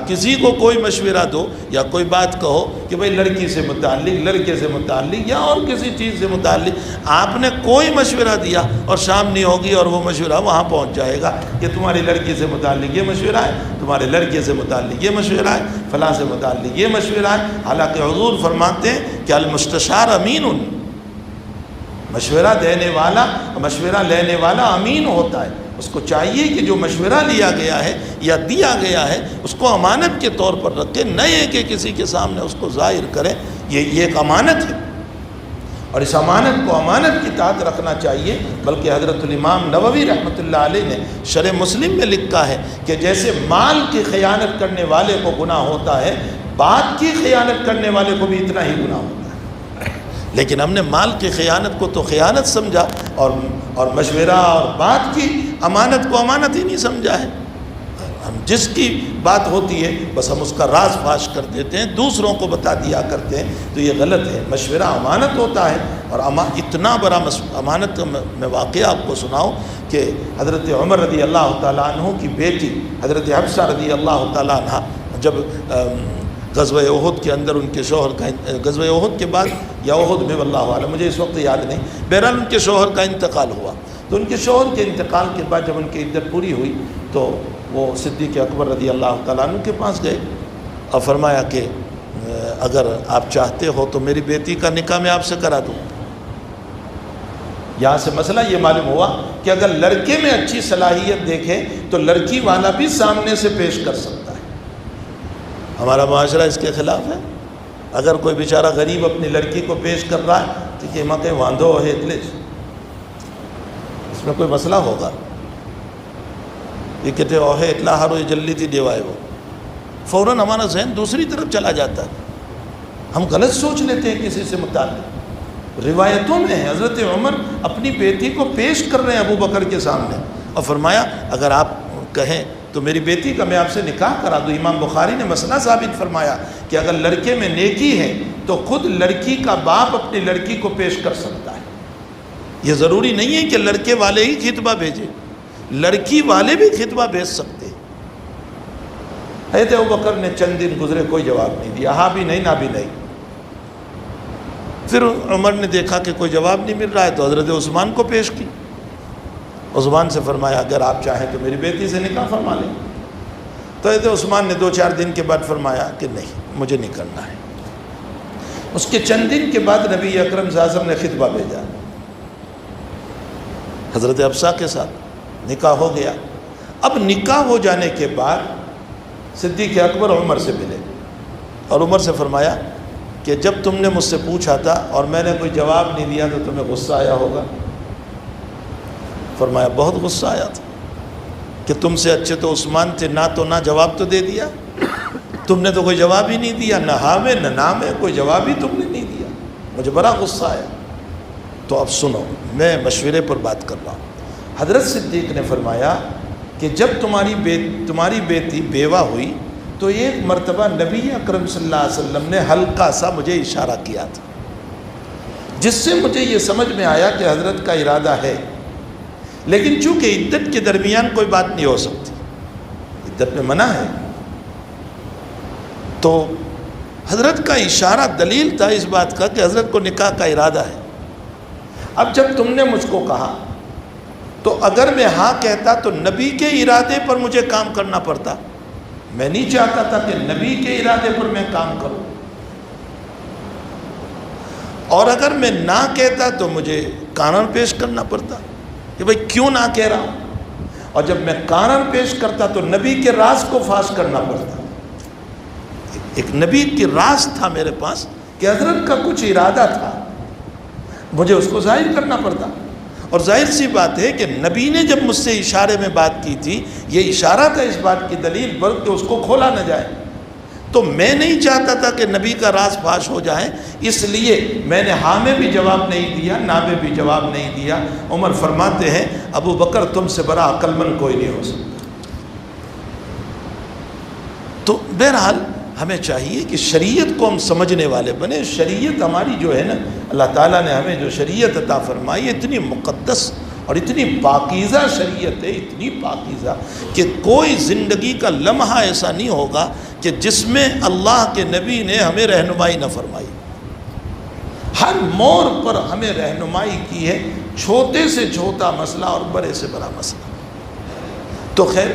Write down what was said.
کسی کو کوئی مشورہ دو یا کوئی بات کہو کہ بھئی لڑکی سے متعلق، لڑکے سے متعلق یا اور کسی چیز سے متعلق آپ نے کوئی مشورہ دیا اور شام نہیں ہوگی اور وہ مشورہ وہاں پہنچ جائے گا کہ تمہاری لڑکی سے متعلق یہ مشورہ ہے، تمہارے لڑکے سے متعلق یہ مشورہ ہے، فلاں سے متعلق یہ مشورہ ہے۔ حالانکہ حضور فرماتے ہیں کہ المستشار امین، مشورہ دینے والا، مشورہ لینے والا امین ہوتا ہے۔ اس کو چاہیے کہ جو مشورہ لیا گیا ہے یا دیا گیا ہے اس کو امانت کے طور پر رکھے، نہ یہ کہ کسی کے سامنے اس کو ظاہر کرے۔ یہ ایک امانت ہے اور اس امانت کو امانت کی تحت رکھنا چاہیے۔ بلکہ حضرت الامام نووی رحمۃ اللہ علیہ نے شرح مسلم میں لکھا ہے کہ جیسے مال کی خیانت کرنے والے کو گناہ ہوتا ہے، بات کی خیانت کرنے والے کو بھی اتنا ہی گناہ ہوتا ہے۔ لیکن ہم نے مال کی خیانت کو تو خیانت سمجھا اور مشورہ اور بات کی امانت کو امانت ہی نہیں سمجھا ہے۔ ہم جس کی بات ہوتی ہے بس ہم اس کا راز فاش کر دیتے ہیں، دوسروں کو بتا دیا کرتے ہیں، تو یہ غلط ہے۔ مشورہ امانت ہوتا ہے اور اتنا بڑا امانت میں واقعہ آپ کو سناؤں کہ حضرت عمر رضی اللہ تعالیٰ عنہ کی بیٹی حضرت حفصہ رضی اللہ تعالیٰ عنہ جب غزوہ احد کے اندر ان کے شوہر کا، غزوہ احد کے بعد یا احد میں واللہ عالم، مجھے اس وقت یاد نہیں، بہرحال ان کے شوہر کا انتقال ہوا۔ تو ان کے شوہر کے انتقال کے بعد جب ان کی عدت پوری ہوئی تو وہ صدیق اکبر رضی اللہ تعالیٰ عنہ کے پاس گئے اور فرمایا کہ اگر آپ چاہتے ہو تو میری بیٹی کا نکاح میں آپ سے کرا دوں۔ یہاں سے مسئلہ یہ معلوم ہوا کہ اگر لڑکے میں اچھی صلاحیت دیکھیں تو لڑکی والا بھی سامنے سے پیش کر سکتا ہے۔ ہمارا معاشرہ اس کے خلاف ہے۔ اگر کوئی بیچارہ غریب اپنی لڑکی کو پیش کر رہا ہے تو کہ ماں کہ واندو ہے اتلیس، اس میں کوئی مسئلہ ہوگا؟ یہ کہتے اوہے اطلاع ہارو یہ جلدی تھی دیوائے، وہ فوراً ہمارا ذہن دوسری طرف چلا جاتا ہے، ہم غلط سوچ لیتے ہیں کسی سے متعلق۔ روایتوں میں ہے حضرت عمر اپنی بیٹی کو پیش کر رہے ہیں ابو بکر کے سامنے اور فرمایا اگر آپ کہیں تو میری بیٹی کا میں آپ سے نکاح کرا دوں۔ امام بخاری نے مسئلہ ثابت فرمایا کہ اگر لڑکے میں نیکی ہے تو خود لڑکی کا باپ اپنی لڑکی کو پیش کر سکتا ہے۔ یہ ضروری نہیں ہے کہ لڑکے والے ہی خطبہ بھیجے، لڑکی والے بھی خطبہ بھیج سکتے۔ حضرت ابوبکر نے چند دن گزرے کوئی جواب نہیں دیا، ہاں بھی نہیں نہ بھی نہیں۔ پھر عمر نے دیکھا کہ کوئی جواب نہیں مل رہا ہے تو حضرت عثمان کو پیش کی۔ عثمان سے فرمایا اگر آپ چاہیں تو میری بیٹی سے نکاح فرما لیں۔ تو حضرت عثمان نے 2-4 دن کے بعد فرمایا کہ نہیں مجھے نہیں کرنا ہے۔ اس کے چند دن کے بعد نبی اکرم صلی اللہ علیہ وسلم نے خطبہ بھیجا، حضرت حفصہ کے ساتھ نکاح ہو گیا۔ اب نکاح ہو جانے کے بعد صدیق اکبر عمر سے ملے اور عمر سے فرمایا کہ جب تم نے مجھ سے پوچھا تھا اور میں نے کوئی جواب نہیں دیا تو تمہیں غصہ آیا ہوگا۔ فرمایا بہت غصہ آیا تھا کہ تم سے اچھے تو عثمان تھے، نہ جواب تو دے دیا، تم نے تو کوئی جواب ہی نہیں دیا، نہ ہاں میں نہ نہ میں، کوئی جواب ہی تم نے نہیں دیا، مجھے بڑا غصہ آیا۔ تو اب سنو میں مشورے پر بات کر رہا ہوں۔ حضرت صدیق نے فرمایا کہ جب تمہاری بیٹی بیوہ ہوئی تو ایک مرتبہ نبی اکرم صلی اللہ علیہ وسلم نے ہلکا سا مجھے اشارہ کیا تھا، جس سے مجھے یہ سمجھ میں آیا کہ حضرت کا ارادہ ہے، لیکن چونکہ عدت کے درمیان کوئی بات نہیں ہو سکتی، عدت میں منع ہے، تو حضرت کا اشارہ دلیل تھا اس بات کا کہ حضرت کو نکاح کا ارادہ ہے۔ اب جب تم نے مجھ کو کہا تو اگر میں ہاں کہتا تو نبی کے ارادے پر مجھے کام کرنا پڑتا، میں نہیں چاہتا تھا کہ نبی کے ارادے پر میں کام کروں، اور اگر میں نہ کہتا تو مجھے کارن پیش کرنا پڑتا کہ بھئی کیوں نہ کہہ رہا ہوں، اور جب میں کارن پیش کرتا تو نبی کے راز کو فاش کرنا پڑتا۔ ایک نبی کی راز تھا میرے پاس کہ حضرت کا کچھ ارادہ تھا، مجھے اس کو ظاہر کرنا پڑتا۔ اور ظاہر سی بات ہے کہ نبی نے جب مجھ سے اشارے میں بات کی تھی، یہ اشارہ تھا اس بات کی دلیل پر کہ اس کو کھولا نہ جائے، تو میں نہیں چاہتا تھا کہ نبی کا راز فاش ہو جائے، اس لیے میں نے ہاں میں بھی جواب نہیں دیا، نہ میں بھی جواب نہیں دیا۔ عمر فرماتے ہیں ابو بکر تم سے بڑا عقل مند کوئی نہیں ہو سکتا۔ تو بہرحال ہمیں چاہیے کہ شریعت کو ہم سمجھنے والے بنے۔ شریعت ہماری جو ہے نا، اللہ تعالیٰ نے ہمیں جو شریعت عطا فرمائی اتنی مقدس اور اتنی پاکیزہ شریعت ہے، اتنی پاکیزہ کہ کوئی زندگی کا لمحہ ایسا نہیں ہوگا کہ جس میں اللہ کے نبی نے ہمیں رہنمائی نہ فرمائی۔ ہر موڑ پر ہمیں رہنمائی کی ہے، چھوٹے سے چھوٹا مسئلہ اور بڑے سے بڑا مسئلہ۔ تو خیر